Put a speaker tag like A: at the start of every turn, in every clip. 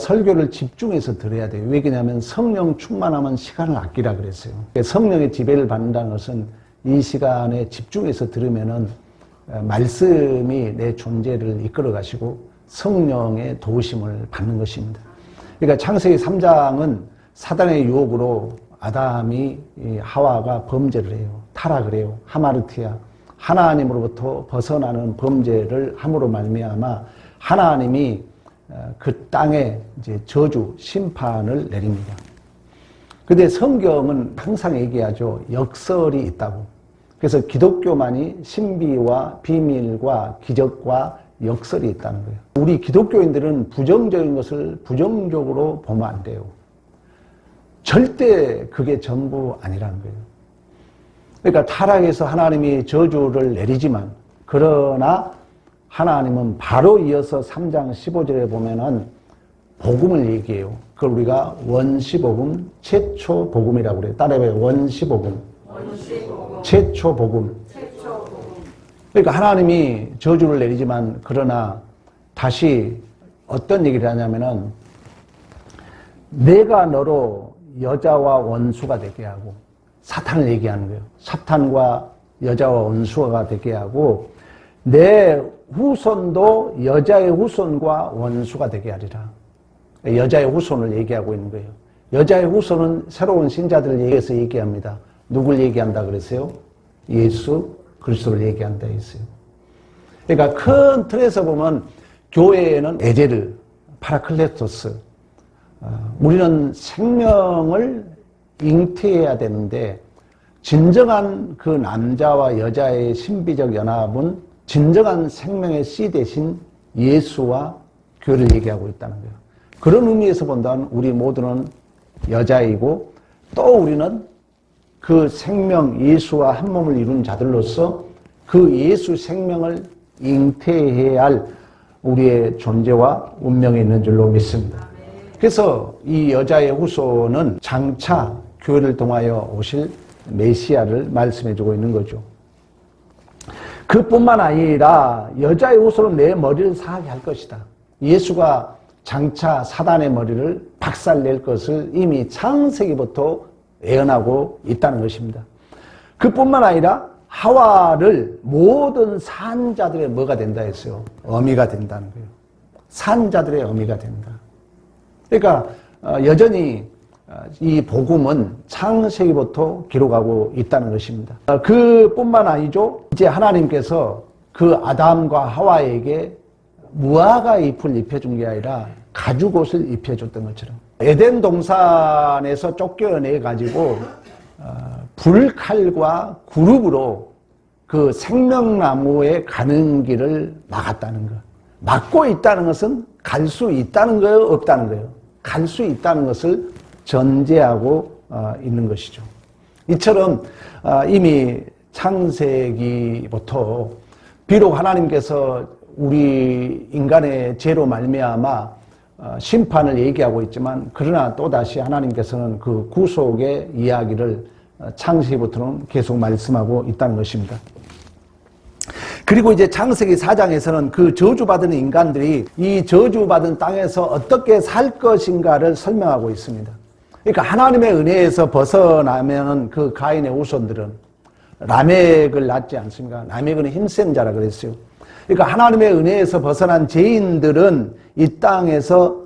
A: 설교를 집중해서 들어야 돼요. 왜냐하면 성령 충만하면 시간을 아끼라 그랬어요. 성령의 지배를 받는다는 것은 이 시간에 집중해서 들으면은 말씀이 내 존재를 이끌어 가시고 성령의 도우심을 받는 것입니다. 그러니까 창세기 3장은 사단의 유혹으로 아담이 하와가 범죄를 해요. 타락을 해요. 하마르티아. 하나님으로부터 벗어나는 범죄를 함으로 말미암아 하나님이 그 땅에 이제 저주, 심판을 내립니다. 근데 성경은 항상 얘기하죠. 역설이 있다고. 그래서 기독교만이 신비와 비밀과 기적과 역설이 있다는 거예요. 우리 기독교인들은 부정적인 것을 부정적으로 보면 안 돼요. 절대 그게 전부 아니라는 거예요. 그러니까 타락해서 하나님이 저주를 내리지만, 그러나 하나님은 바로 이어서 3장 15절에 보면은 복음을 얘기해요. 그걸 우리가 원시복음, 최초 복음이라고 그래요. 따라해봐요. 원시복음. 최초 복음. 그러니까 하나님이 저주를 내리지만, 그러나 다시 어떤 얘기를 하냐면은 내가 너로 여자와 원수가 되게 하고, 사탄을 얘기하는 거예요. 사탄과 여자와 원수가 되게 하고 내 후손도 여자의 후손과 원수가 되게 하리라. 여자의 후손을 얘기하고 있는 거예요. 여자의 후손은 새로운 신자들을 얘기해서 얘기합니다. 누굴 얘기한다 그랬어요? 예수 그리스도를 얘기한다 했어요. 그러니까 큰 틀에서 보면 교회에는 에제르, 파라클레토스, 우리는 생명을 잉태해야 되는데 진정한 그 남자와 여자의 신비적 연합은 진정한 생명의 씨 대신 예수와 교회를 얘기하고 있다는 거예요. 그런 의미에서 본다면 우리 모두는 여자이고 또 우리는 그 생명 예수와 한 몸을 이룬 자들로서 그 예수 생명을 잉태해야 할 우리의 존재와 운명이 있는 줄로 믿습니다. 그래서 이 여자의 후손은 장차 교회를 통하여 오실 메시아를 말씀해주고 있는 거죠. 그뿐만 아니라 여자의 후손은 내 머리를 상하게 할 것이다. 예수가 장차 사단의 머리를 박살낼 것을 이미 창세기부터 예언하고 있다는 것입니다. 그뿐만 아니라 하와를 모든 산자들의 뭐가 된다 했어요? 어미가 된다는 거예요. 산자들의 어미가 된다. 그러니까 여전히 이 복음은 창세기부터 기록하고 있다는 것입니다. 그뿐만 아니죠. 이제 하나님께서 그 아담과 하와에게 무화과 잎을 입혀준 게 아니라 가죽옷을 입혀줬던 것처럼 에덴 동산에서 쫓겨내 가지고 불칼과 구룹으로 그 생명나무에 가는 길을 막았다는 것. 막고 있다는 것은 갈 수 있다는 거예요, 없다는 거예요? 갈 수 있다는 것을 전제하고 있는 것이죠. 이처럼 이미 창세기부터 비록 하나님께서 우리 인간의 죄로 말미암아 심판을 얘기하고 있지만, 그러나 또다시 하나님께서는 그 구속의 이야기를 창세기부터는 계속 말씀하고 있다는 것입니다. 그리고 이제 창세기 4장에서는 그 저주받은 인간들이 이 저주받은 땅에서 어떻게 살 것인가를 설명하고 있습니다. 그러니까 하나님의 은혜에서 벗어나면 그 가인의 후손들은 라멕을 낳지 않습니까? 라멕은 힘센 자라 그랬어요. 그러니까 하나님의 은혜에서 벗어난 죄인들은 이 땅에서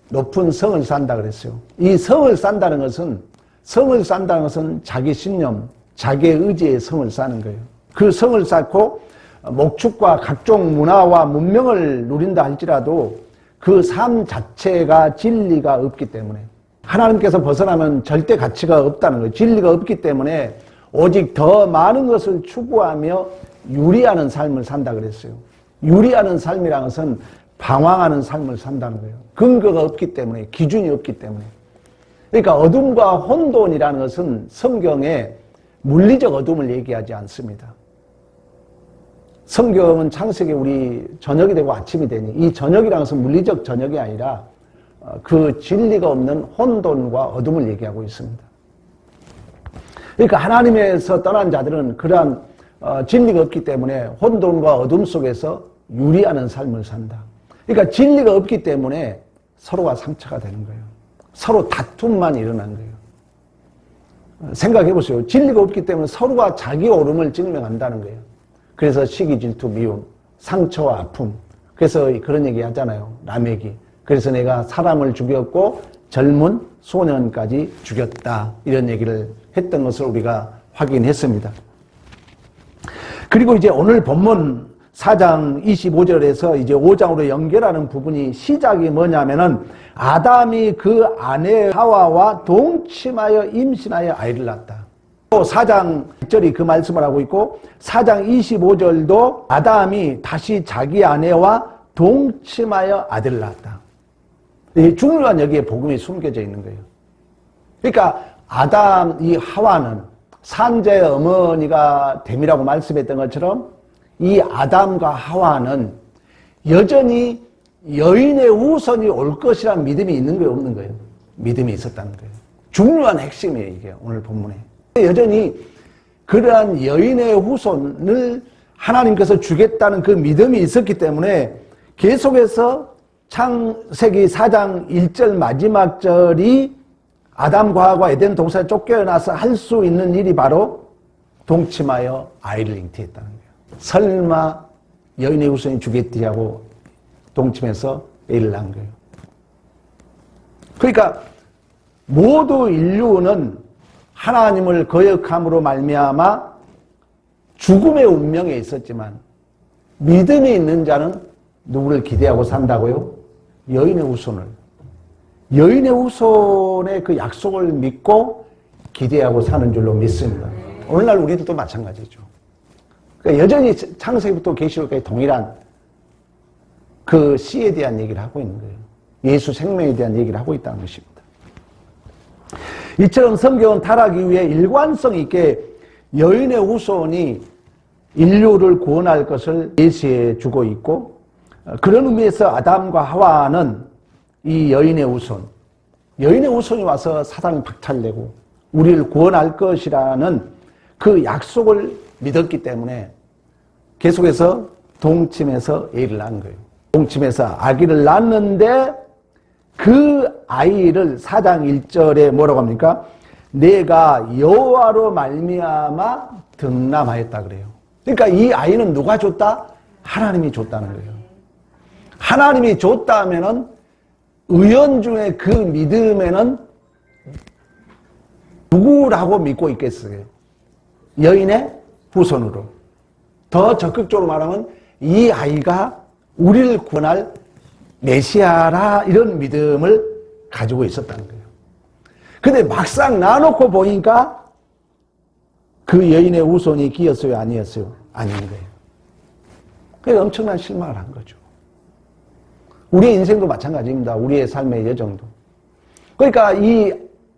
A: 높은 성을 산다 그랬어요. 이 성을 산다는 것은 자기 신념, 자기의 의지의 성을 사는 거예요. 그 성을 쌓고 목축과 각종 문화와 문명을 누린다 할지라도 그 삶 자체가 진리가 없기 때문에, 하나님께서 벗어나면 절대 가치가 없다는 거예요. 진리가 없기 때문에 오직 더 많은 것을 추구하며 유리하는 삶을 산다 그랬어요. 유리하는 삶이라는 것은 방황하는 삶을 산다는 거예요. 근거가 없기 때문에, 기준이 없기 때문에. 그러니까 어둠과 혼돈이라는 것은 성경에 물리적 어둠을 얘기하지 않습니다. 성경은 창세기 우리 저녁이 되고 아침이 되니, 이 저녁이라는 것은 물리적 저녁이 아니라 그 진리가 없는 혼돈과 어둠을 얘기하고 있습니다. 그러니까 하나님에서 떠난 자들은 그러한 진리가 없기 때문에 혼돈과 어둠 속에서 유리하는 삶을 산다. 그러니까 진리가 없기 때문에 서로가 상처가 되는 거예요. 서로 다툼만 일어난 거예요. 생각해 보세요. 진리가 없기 때문에 서로가 자기 옳음을 증명한다는 거예요. 그래서 시기, 질투, 미움, 상처와 아픔. 그래서 그런 얘기 하잖아요. 라멕이. 그래서 내가 사람을 죽였고 젊은 소년까지 죽였다. 이런 얘기를 했던 것을 우리가 확인했습니다. 그리고 이제 오늘 본문 4장 25절에서 이제 5장으로 연결하는 부분이 시작이 뭐냐면은 아담이 그 아내 하와와 동침하여 임신하여 아이를 낳았다. 또 4장 1절이 그 말씀을 하고 있고 4장 25절도 아담이 다시 자기 아내와 동침하여 아들을 낳았다. 중요한 여기에 복음이 숨겨져 있는 거예요. 그러니까 아담, 이 하와는 산자의 어머니가 됨이라고 말씀했던 것처럼 이 아담과 하와는 여전히 여인의 후손이 올 것이라는 믿음이 있는 거예요, 없는 거예요? 믿음이 있었다는 거예요. 중요한 핵심이에요, 이게 오늘 본문에. 여전히 그러한 여인의 후손을 하나님께서 주겠다는 그 믿음이 있었기 때문에 계속해서 창세기 4장 1절 마지막 절이 아담과 하와가 에덴 동산에 쫓겨나서 할 수 있는 일이 바로 동침하여 아이를 잉태했다는 거예요. 설마 여인의 후손이 주겠지 하고 동침해서 애를 낳은 거예요. 그러니까 모두 인류는 하나님을 거역함으로 말미암아 죽음의 운명에 있었지만 믿음이 있는 자는 누구를 기대하고 산다고요? 여인의 후손을. 여인의 후손의 그 약속을 믿고 기대하고 사는 줄로 믿습니다. 오늘날 우리들도 마찬가지죠. 그러니까 여전히 창세기부터 계시록까지 동일한 그 씨에 대한 얘기를 하고 있는 거예요. 예수 생명에 대한 얘기를 하고 있다는 것입니다. 이처럼 성경은 타락 이후에 일관성 있게 여인의 후손이 인류를 구원할 것을 예시해 주고 있고, 그런 의미에서 아담과 하와는 이 여인의 후손이 와서 사단을 박탈내고 우리를 구원할 것이라는 그 약속을 믿었기 때문에 계속해서 동침해서 애를 낳은 거예요. 동침해서 아기를 낳았는데 그 아이를 4장 1절에 뭐라고 합니까? 내가 여호와로 말미암아 득남하였다 그래요. 그러니까 이 아이는 누가 줬다? 하나님이 줬다는 거예요. 하나님이 줬다면은 의원중의 그 믿음에는 누구라고 믿고 있겠어요? 여인의 후손으로. 더 적극적으로 말하면 이 아이가 우리를 구원할 메시아라, 이런 믿음을 가지고 있었다는 거예요. 근데 막상 나놓고 보니까 그 여인의 후손이 기였어요, 아니었어요? 아닌 거예요. 그래서 엄청난 실망을 한 거죠. 우리의 인생도 마찬가지입니다. 우리의 삶의 여정도. 그러니까 이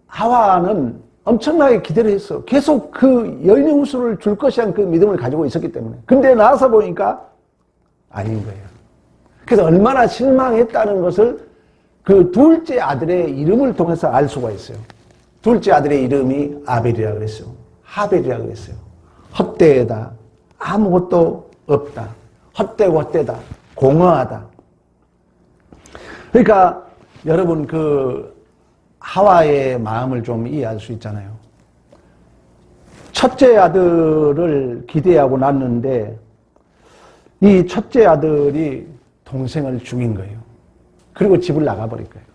A: 하와는 엄청나게 기대를 했어. 계속 그 여인의 후손을 줄 것이란 그 믿음을 가지고 있었기 때문에. 근데 나와서 보니까 아닌 거예요. 그래서 얼마나 실망했다는 것을 그 둘째 아들의 이름을 통해서 알 수가 있어요. 둘째 아들의 이름이 아벨이라 그랬어요. 하벨이라 그랬어요. 헛되다. 아무것도 없다. 헛되고 헛되다. 공허하다. 그러니까 여러분 그 하와의 마음을 좀 이해할 수 있잖아요. 첫째 아들을 기대하고 낳았는데 이 첫째 아들이 동생을 죽인 거예요. 그리고 집을 나가버릴 거예요.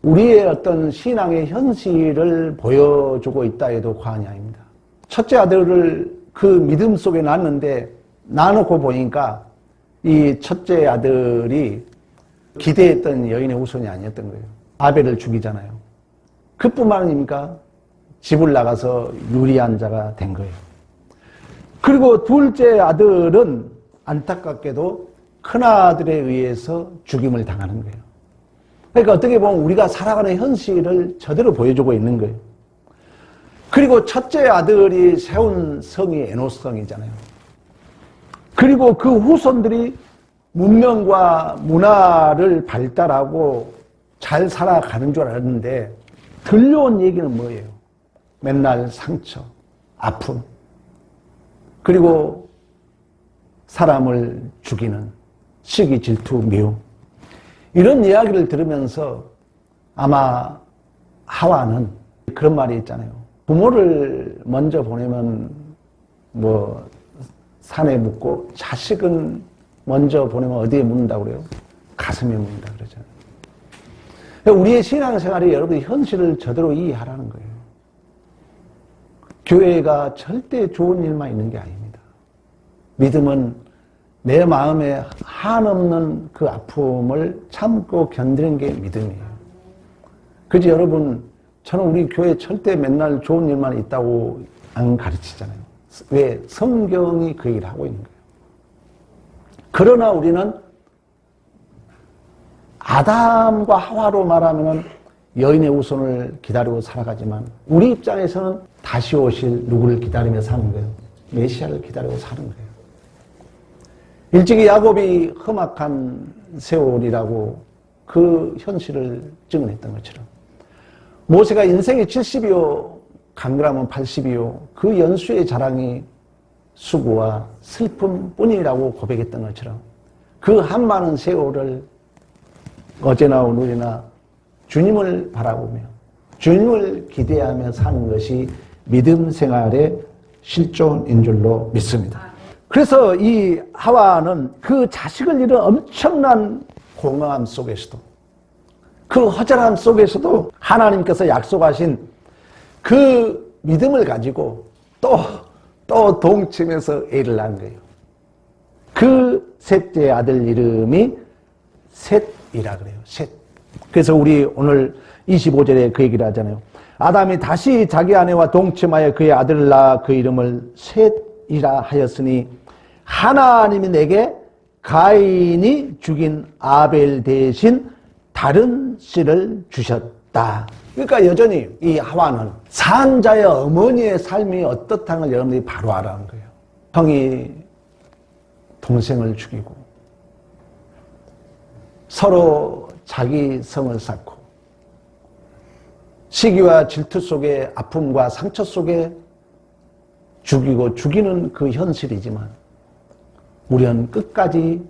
A: 우리의 어떤 신앙의 현실을 보여주고 있다 해도 과언이 아닙니다. 첫째 아들을 그 믿음 속에 낳았는데 낳아놓고 보니까 이 첫째 아들이 기대했던 여인의 후손이 아니었던 거예요. 아벨을 죽이잖아요. 그뿐만 아닙니까? 집을 나가서 유리한 자가 된 거예요. 그리고 둘째 아들은 안타깝게도 큰아들에 의해서 죽임을 당하는 거예요. 그러니까 어떻게 보면 우리가 살아가는 현실을 저대로 보여주고 있는 거예요. 그리고 첫째 아들이 세운 성이 에노스성이잖아요. 그리고 그 후손들이 문명과 문화를 발달하고 잘 살아가는 줄 알았는데 들려온 얘기는 뭐예요? 맨날 상처, 아픔, 그리고 사람을 죽이는 시기, 질투, 미움. 이런 이야기를 들으면서 아마 하와는 그런 말이 있잖아요. 부모를 먼저 보내면 뭐 산에 묻고 자식은 먼저 보내면 어디에 묻는다고 그래요? 가슴에 묻는다 그러잖아요. 우리의 신앙생활이 여러분이 현실을 제대로 이해하라는 거예요. 교회가 절대 좋은 일만 있는 게 아닙니다. 믿음은 내 마음에 한없는 그 아픔을 참고 견디는 게 믿음이에요. 그지 여러분, 저는 우리 교회 절대 맨날 좋은 일만 있다고 안 가르치잖아요. 왜? 성경이 그 얘기를 하고 있는 거예요. 그러나 우리는 아담과 하와로 말하면 여인의 후손을 기다리고 살아가지만 우리 입장에서는 다시 오실 누구를 기다리며 사는 거예요. 메시아를 기다리고 사는 거예요. 일찍이 야곱이 험악한 세월이라고 그 현실을 증언했던 것처럼 모세가 인생이 70이요 강건하면 80이요 그 연수의 자랑이 수고와 슬픔뿐이라고 고백했던 것처럼 그 한 많은 세월을 어제나 오늘이나 주님을 바라보며 주님을 기대하며 사는 것이 믿음 생활의 실존인 줄로 믿습니다. 그래서 이 하와는 그 자식을 잃은 엄청난 공허함 속에서도 그 허전함 속에서도 하나님께서 약속하신 그 믿음을 가지고 또 동침해서 애를 낳은 거예요. 그 셋째 아들 이름이 셋이라 그래요. 셋. 그래서 우리 오늘 25절에 그 얘기를 하잖아요. 아담이 다시 자기 아내와 동침하여 그의 아들을 낳아 그 이름을 셋이라 하였으니 하나님이 내게 가인이 죽인 아벨 대신 다른 씨를 주셨다. 그러니까 여전히 이 하와는 산자의 어머니의 삶이 어떻다는 걸 여러분들이 바로 알아는 거예요. 형이 동생을 죽이고 서로 자기 성을 쌓고 시기와 질투 속에 아픔과 상처 속에 죽이고 죽이는 그 현실이지만 우리는 끝까지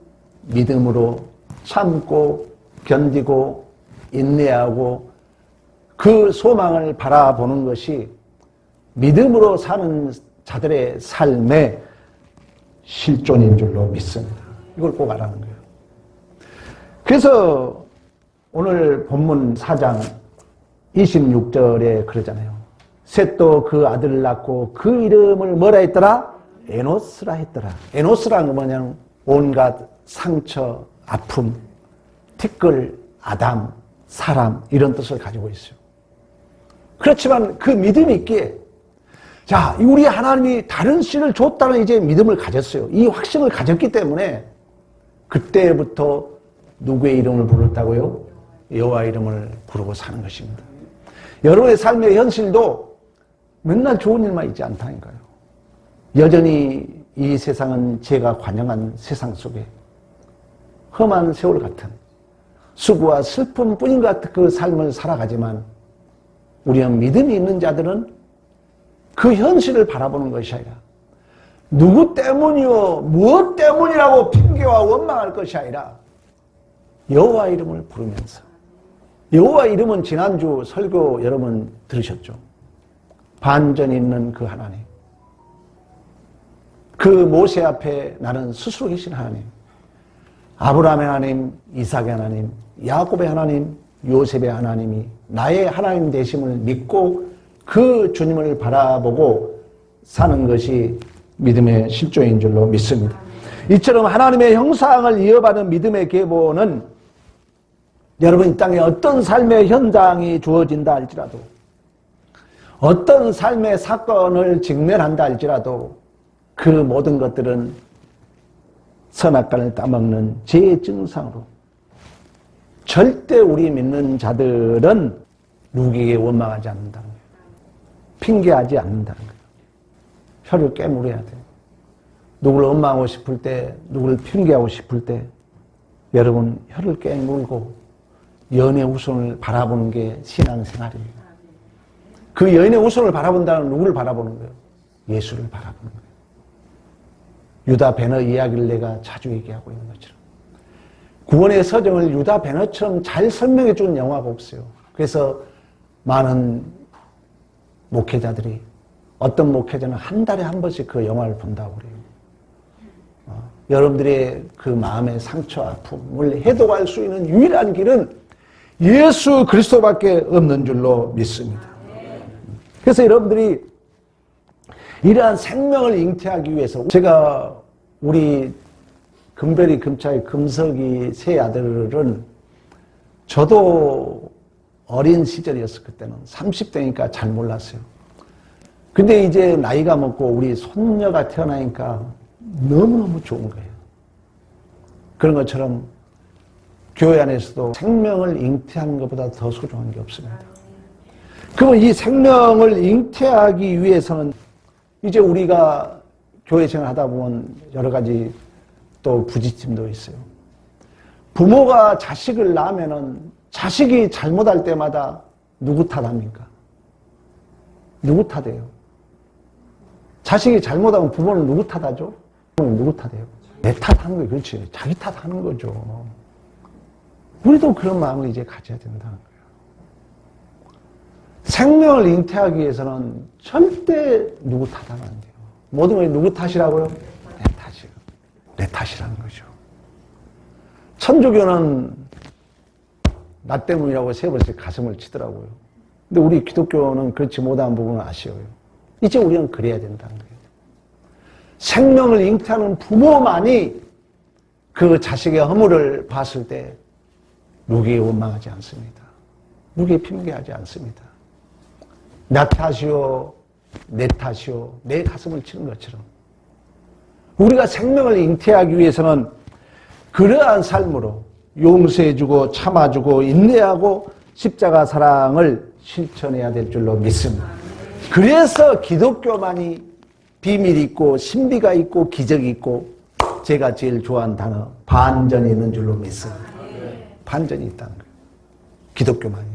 A: 믿음으로 참고 견디고 인내하고 그 소망을 바라보는 것이 믿음으로 사는 자들의 삶의 실존인 줄로 믿습니다. 이걸 꼭 알아는 거예요. 그래서 오늘 본문 4장 26절에 그러잖아요. 셋도 그 아들을 낳고 그 이름을 뭐라 했더라? 에노스라 했더라. 에노스라는 건 뭐냐면 온갖 상처, 아픔, 티끌, 아담, 사람 이런 뜻을 가지고 있어요. 그렇지만 그 믿음이 있기에 자, 우리 하나님이 다른 씨를 줬다는 이제 믿음을 가졌어요. 이 확신을 가졌기 때문에 그때부터 누구의 이름을 부르다고요? 여호와 이름을 부르고 사는 것입니다. 여러분의 삶의 현실도 맨날 좋은 일만 있지 않다니까요. 여전히 이 세상은 죄가 관영한 세상 속에 험한 세월 같은 수고와 슬픔뿐인 것 같은 그 삶을 살아가지만 우리는 믿음이 있는 자들은 그 현실을 바라보는 것이 아니라 누구 때문이요 무엇 때문이라고 핑계와 원망할 것이 아니라 여호와 이름을 부르면서 여호와 이름은 지난주 설교 여러분 들으셨죠? 반전이 있는 그 하나님, 그 모세 앞에 나는 스스로 계신 하나님, 아브라함의 하나님, 이삭의 하나님, 야곱의 하나님, 요셉의 하나님이 나의 하나님 되심을 믿고 그 주님을 바라보고 사는 것이 믿음의 실존인 줄로 믿습니다. 이처럼 하나님의 형상을 이어받은 믿음의 계보는 여러분 이 땅에 어떤 삶의 현장이 주어진다 할지라도 어떤 삶의 사건을 직면한다 할지라도 그 모든 것들은 선악간을 따먹는 죄의 증상으로 절대 우리 믿는 자들은 누구에게 원망하지 않는다는 거예요. 핑계하지 않는다는 거예요. 혀를 깨물어야 돼요. 누구를 원망하고 싶을 때, 누구를 핑계하고 싶을 때 여러분 혀를 깨물고 연의 후손을 바라보는 게 신앙생활이에요. 그 연의 후손을 바라본다는 누구를 바라보는 거예요? 예수를 바라보는 거예요. 유다 배너 이야기를 내가 자주 얘기하고 있는 것처럼 구원의 서정을 유다 배너처럼 잘 설명해 준 영화가 없어요. 그래서 많은 목회자들이, 어떤 목회자는 한 달에 한 번씩 그 영화를 본다고 그래요. 여러분들의 그 마음의 상처, 아픔을 해독할 수 있는 유일한 길은 예수 그리스도밖에 없는 줄로 믿습니다. 그래서 여러분들이 이러한 생명을 잉태하기 위해서, 제가 우리 금별이, 금차이, 금석이 세 아들은 저도 어린 시절이었어요. 그때는 30대니까 잘 몰랐어요. 근데 이제 나이가 먹고 우리 손녀가 태어나니까 너무너무 좋은 거예요. 그런 것처럼 교회 안에서도 생명을 잉태하는 것보다 더 소중한 게 없습니다. 그러면 이 생명을 잉태하기 위해서는 이제 우리가 교회 생활하다 보면 여러 가지 또 부딪힘도 있어요. 부모가 자식을 낳으면은 자식이 잘못할 때마다 누구 탓합니까? 누구 탓해요? 자식이 잘못하면 부모는 누구 탓하죠? 부모는 누구 탓해요? 내 탓하는 거예요. 그렇지. 자기 탓하는 거죠. 우리도 그런 마음을 이제 가져야 된다는 거예요. 생명을 잉태하기 위해서는 절대 누구 탓하면 안 돼요. 모든 걸 누구 탓이라고요? 내 탓이요. 내 탓이라는 거죠. 천주교는 나 때문이라고 3번씩 가슴을 치더라고요. 근데 우리 기독교는 그렇지 못한 부분은 아쉬워요. 이제 우리는 그래야 된다는 거예요. 생명을 잉태하는 부모만이 그 자식의 허물을 봤을 때 누구에 원망하지 않습니다. 누구에 핑계하지 않습니다. 나 탓이요, 내 탓이요, 내 가슴을 치는 것처럼 우리가 생명을 잉태하기 위해서는 그러한 삶으로 용서해주고 참아주고 인내하고 십자가 사랑을 실천해야 될 줄로 믿습니다. 그래서 기독교만이 비밀이 있고 신비가 있고 기적이 있고, 제가 제일 좋아하는 단어 반전이 있는 줄로 믿습니다. 반전이 있다는 거예요. 기독교만이.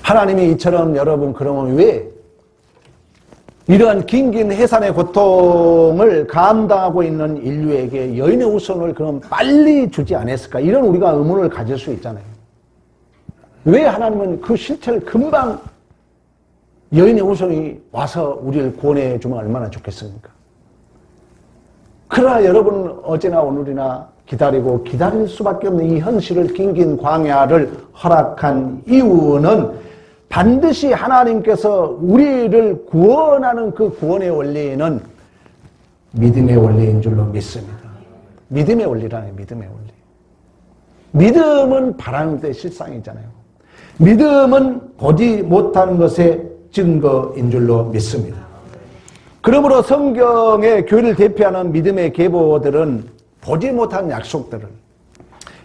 A: 하나님이 이처럼 여러분, 그러면 왜 이러한 긴긴 해산의 고통을 감당하고 있는 인류에게 여인의 후손을 그럼 빨리 주지 않았을까? 이런 우리가 의문을 가질 수 있잖아요. 왜 하나님은 그 실체를 금방 여인의 후손이 와서 우리를 구원해 주면 얼마나 좋겠습니까? 그러나 여러분은 어제나 오늘이나 기다리고 기다릴 수밖에 없는 이 현실을, 긴긴 광야를 허락한 이유는 반드시 하나님께서 우리를 구원하는 그 구원의 원리는 믿음의 원리인 줄로 믿습니다. 믿음의 원리라는 믿음의 원리. 믿음은 바라는 데 실상이잖아요. 믿음은 보지 못하는 것의 증거인 줄로 믿습니다. 그러므로 성경의 교회를 대표하는 믿음의 계보들은 보지 못한 약속들을,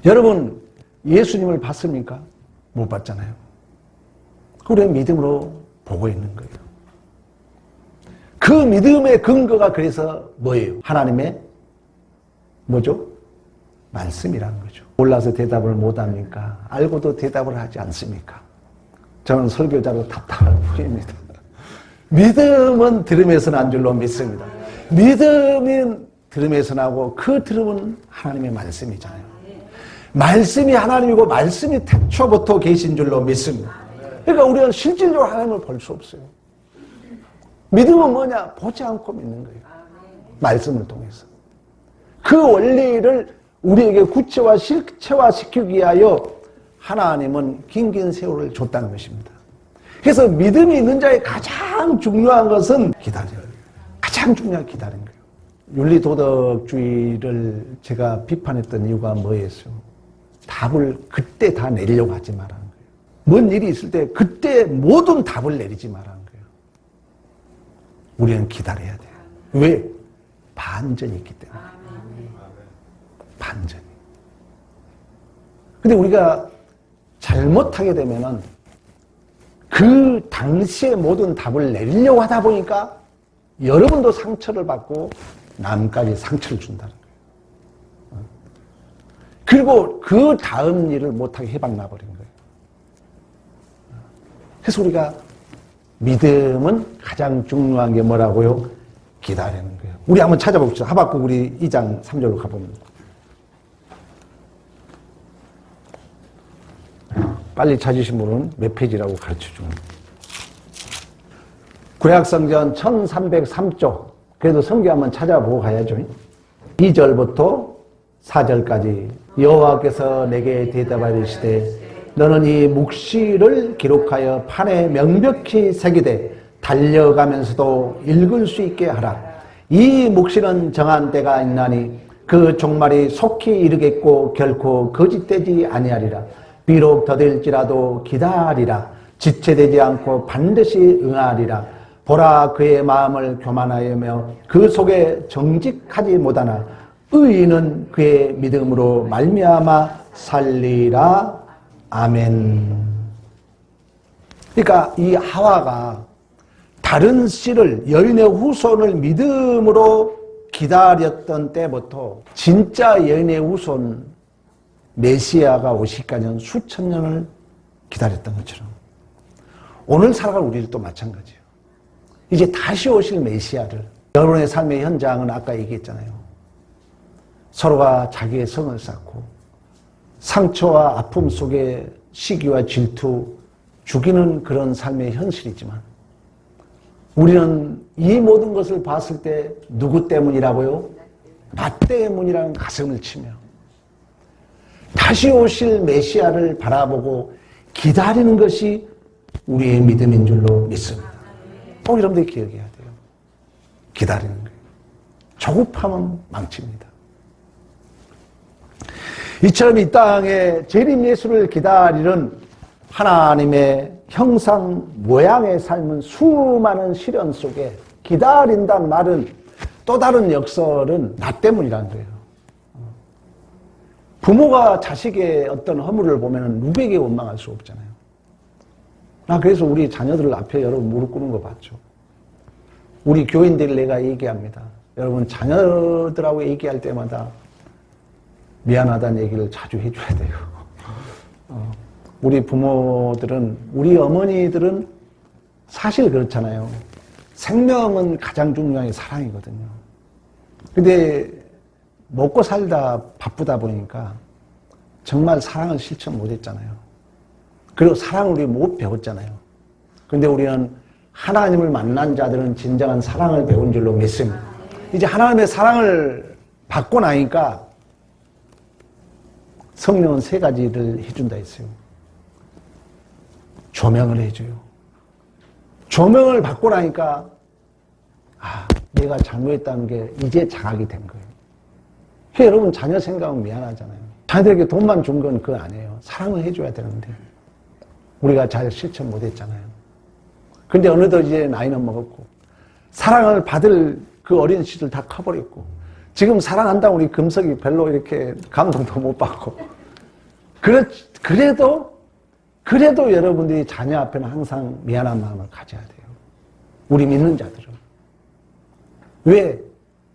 A: 여러분 예수님을 봤습니까? 못 봤잖아요. 우리는 믿음으로 보고 있는 거예요. 그 믿음의 근거가 그래서 뭐예요? 하나님의 뭐죠? 말씀이라는 거죠. 몰라서 대답을 못합니까? 알고도 대답을 하지 않습니까? 저는 설교자로 답답할 뿐입니다. 믿음은 들음에서 난 줄로 믿습니다. 믿음은 들음에서 나고 그 들음은 하나님의 말씀이잖아요. 말씀이 하나님이고 말씀이 태초부터 계신 줄로 믿습니다. 그러니까 우리가 실질적으로 하나님을 볼 수 없어요. 믿음은 뭐냐? 보지 않고 믿는 거예요. 말씀을 통해서. 그 원리를 우리에게 구체화, 실체화시키기 위하여 하나님은 긴긴 세월을 줬다는 것입니다. 그래서 믿음이 있는 자의 가장 중요한 것은 기다려요. 가장 중요한 기다리는 거예요. 윤리도덕주의를 제가 비판했던 이유가 뭐였어요? 답을 그때 다 내리려고 하지 말라는 거예요. 뭔 일이 있을 때 그때 모든 답을 내리지 말라는 거예요. 우리는 기다려야 돼요. 왜? 반전이 있기 때문에. 반전이. 근데 우리가 잘못하게 되면은 그 당시에 모든 답을 내리려고 하다 보니까 여러분도 상처를 받고 남까지 상처를 준다는 거예요. 그리고 그 다음 일을 못하게 해박나버린 거예요. 그래서 우리가 믿음은 가장 중요한 게 뭐라고요? 기다리는 거예요. 우리 한번 찾아봅시다. 하박국 우리 2장 3절로 가보면. 빨리 찾으신 분은 몇 페이지라고 가르쳐 줍니다. 구약성전 1303쪽. 그래도 성경 한번 찾아보고 가야죠. 2절부터 4절까지 여호와께서 내게 대답하시되 너는 이 묵시를 기록하여 판에 명백히 새기되 달려가면서도 읽을 수 있게 하라. 이 묵시는 정한 때가 있나니 그 종말이 속히 이르겠고 결코 거짓되지 아니하리라. 비록 더딜지라도 기다리라. 지체되지 않고 반드시 응하리라. 보라, 그의 마음을 교만하여며 그 속에 정직하지 못하나 의인은 그의 믿음으로 말미암아 살리라. 아멘. 그러니까 이 하와가 다른 씨를, 여인의 후손을 믿음으로 기다렸던 때부터 진짜 여인의 후손 메시아가 오시기까지는 수천 년을 기다렸던 것처럼 오늘 살아갈 우리들도 마찬가지예요. 이제 다시 오실 메시아를, 여러분의 삶의 현장은 아까 얘기했잖아요. 서로가 자기의 성을 쌓고 상처와 아픔 속에 시기와 질투, 죽이는 그런 삶의 현실이지만 우리는 이 모든 것을 봤을 때 누구 때문이라고요? 나 때문이라는 가슴을 치며 다시 오실 메시아를 바라보고 기다리는 것이 우리의 믿음인 줄로 믿습니다. 꼭 여러분들이 기억해야 돼요. 기다리는 거예요. 조급함은 망칩니다. 이처럼 이 땅에 재림 예수를 기다리는 하나님의 형상 모양의 삶은 수많은 시련 속에 기다린다는 말은 또 다른 역설은 나 때문이라는 거예요. 부모가 자식의 어떤 허물을 보면 누구에게 원망할 수 없잖아요. 나 그래서 우리 자녀들 앞에 여러분 무릎 꿇는 거 봤죠. 우리 교인들이 내가 얘기합니다. 여러분 자녀들하고 얘기할 때마다 미안하다는 얘기를 자주 해줘야 돼요. 우리 부모들은, 우리 어머니들은 사실 그렇잖아요. 생명은 가장 중요한 게 사랑이거든요. 근데 먹고 살다 바쁘다 보니까 정말 사랑을 실천 못했잖아요. 그리고 사랑을 우리 못 배웠잖아요. 근데 우리는 하나님을 만난 자들은 진정한 사랑을 배운 줄로 믿습니다. 이제 하나님의 사랑을 받고 나니까 성령은 세 가지를 해준다 했어요. 조명을 해줘요. 조명을 받고 나니까 내가 잘못했다는 게 이제 자각이 된 거예요. 여러분 자녀 생각은 미안하잖아요. 자녀들에게 돈만 준 건 그거 아니에요. 사랑을 해줘야 되는데 우리가 잘 실천 못했잖아요. 근데 어느덧 이제 나이는 먹었고 사랑을 받을 그 어린 시절 다 커버렸고 지금 사랑한다고 우리 금석이 별로 이렇게 감동도 못 받고 그래도 여러분들이 자녀 앞에는 항상 미안한 마음을 가져야 돼요. 우리 믿는 자들은. 왜?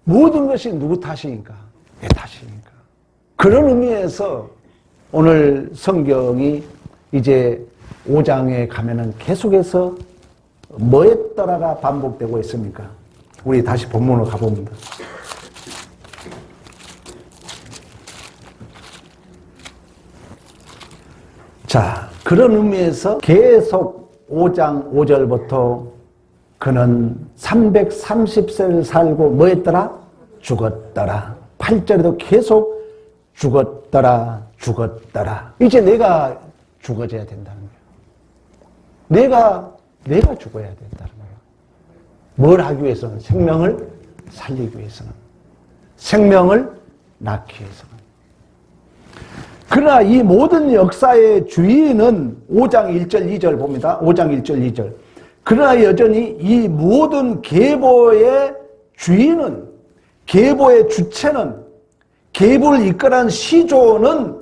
A: 모든 것이 누구 탓이니까? 내 탓이니까. 그런 의미에서 오늘 성경이 이제 5장에 가면은 계속해서 뭐였더라가 반복되고 있습니까? 우리 다시 본문으로 가봅니다. 자, 그런 의미에서 계속 5장 5절부터 그는 330세를 살고 뭐 했더라? 죽었더라. 8절에도 계속 죽었더라, 죽었더라. 이제 내가 죽어져야 된다는 거예요. 내가 죽어야 된다는 거예요. 뭘 하기 위해서는? 생명을 살리기 위해서는. 생명을 낳기 위해서는. 그러나 이 모든 역사의 주인은 5장 1절 2절 봅니다. 5장 1절 2절. 그러나 여전히 이 모든 계보의 주인은, 계보의 주체는, 계보를 이끌어간 시조는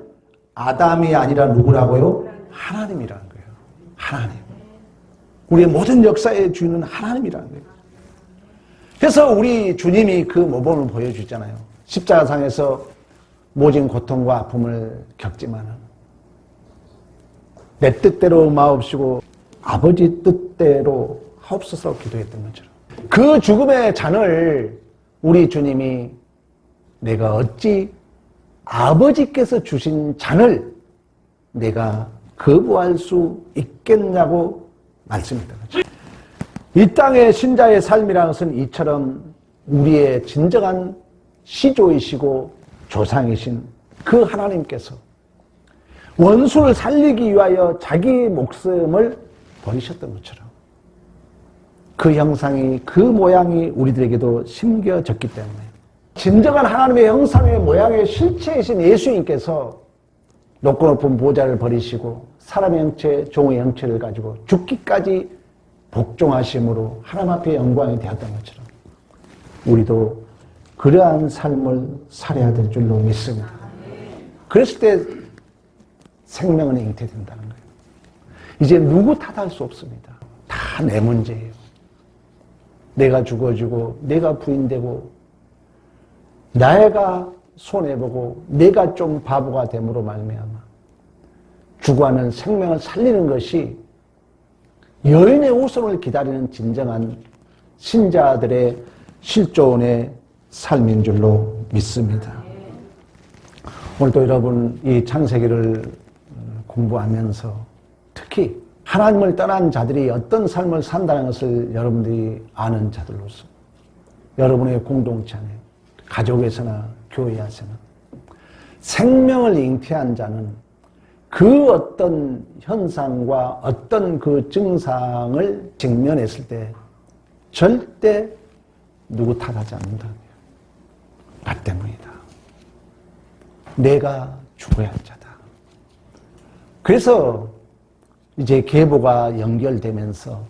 A: 아담이 아니라 누구라고요? 하나님이라는 거예요. 하나님. 우리의 모든 역사의 주인은 하나님이라는 거예요. 그래서 우리 주님이 그 모범을 보여주잖아요. 십자가상에서 모진 고통과 아픔을 겪지만은 내 뜻대로 마옵시고 아버지 뜻대로 하옵소서 기도했던 것처럼 그 죽음의 잔을 우리 주님이 내가 어찌 아버지께서 주신 잔을 내가 거부할 수 있겠냐고 말씀했던 거죠. 이 땅의 신자의 삶이라는 것은 이처럼 우리의 진정한 시조이시고 조상이신 그 하나님께서 원수를 살리기 위하여 자기 목숨을 버리셨던 것처럼 그 형상이, 그 모양이 우리들에게도 심겨졌기 때문에 진정한 하나님의 형상의 모양의 실체이신 예수님께서 높고 높은 보좌를 버리시고 사람의 형체, 종의 형체를 가지고 죽기까지 복종하심으로 하나님 앞에 영광이 되었던 것처럼 우리도 그러한 삶을 살아야 될 줄로 믿습니다. 그랬을 때 생명은 잉태된다는 거예요. 이제 누구 탓할 수 없습니다. 다 내 문제예요. 내가 죽어지고 내가 부인되고 내가 손해보고 내가 좀 바보가 됨으로 말미암아 죽어가는 생명을 살리는 것이 여인의 후손을 기다리는 진정한 신자들의 실존의 삶인 줄로 믿습니다. 오늘도 여러분 이 창세기를 공부하면서 특히 하나님을 떠난 자들이 어떤 삶을 산다는 것을 여러분들이 아는 자들로서 여러분의 공동체 안에 가족에서나 교회에서나 생명을 잉태한 자는 그 어떤 현상과 어떤 그 증상을 직면했을 때 절대 누구 탓하지 않는다. 나 때문이다. 내가 죽어야 할 자다. 그래서 이제 계보가 연결되면서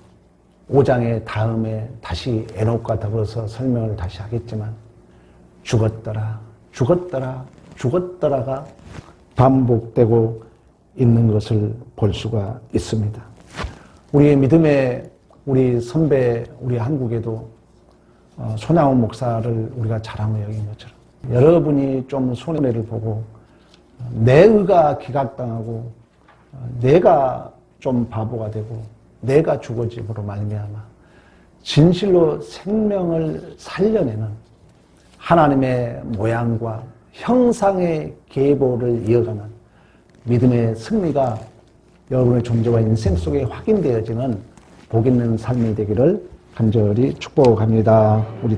A: 5장의 다음에 다시 에녹과 더불어서 설명을 다시 하겠지만 죽었더라, 죽었더라, 죽었더라가 반복되고 있는 것을 볼 수가 있습니다. 우리의 믿음의 우리 선배, 우리 한국에도 손양원 목사를 우리가 자랑을 여긴 것처럼 여러분이 좀 손해를 보고 내 의가 기각당하고 내가 좀 바보가 되고 내가 죽어짐으로 말미암아 진실로 생명을 살려내는 하나님의 모양과 형상의 계보를 이어가는 믿음의 승리가 여러분의 존재와 인생 속에 확인되어지는 복 있는 삶이 되기를 간절히 축복합니다. 우리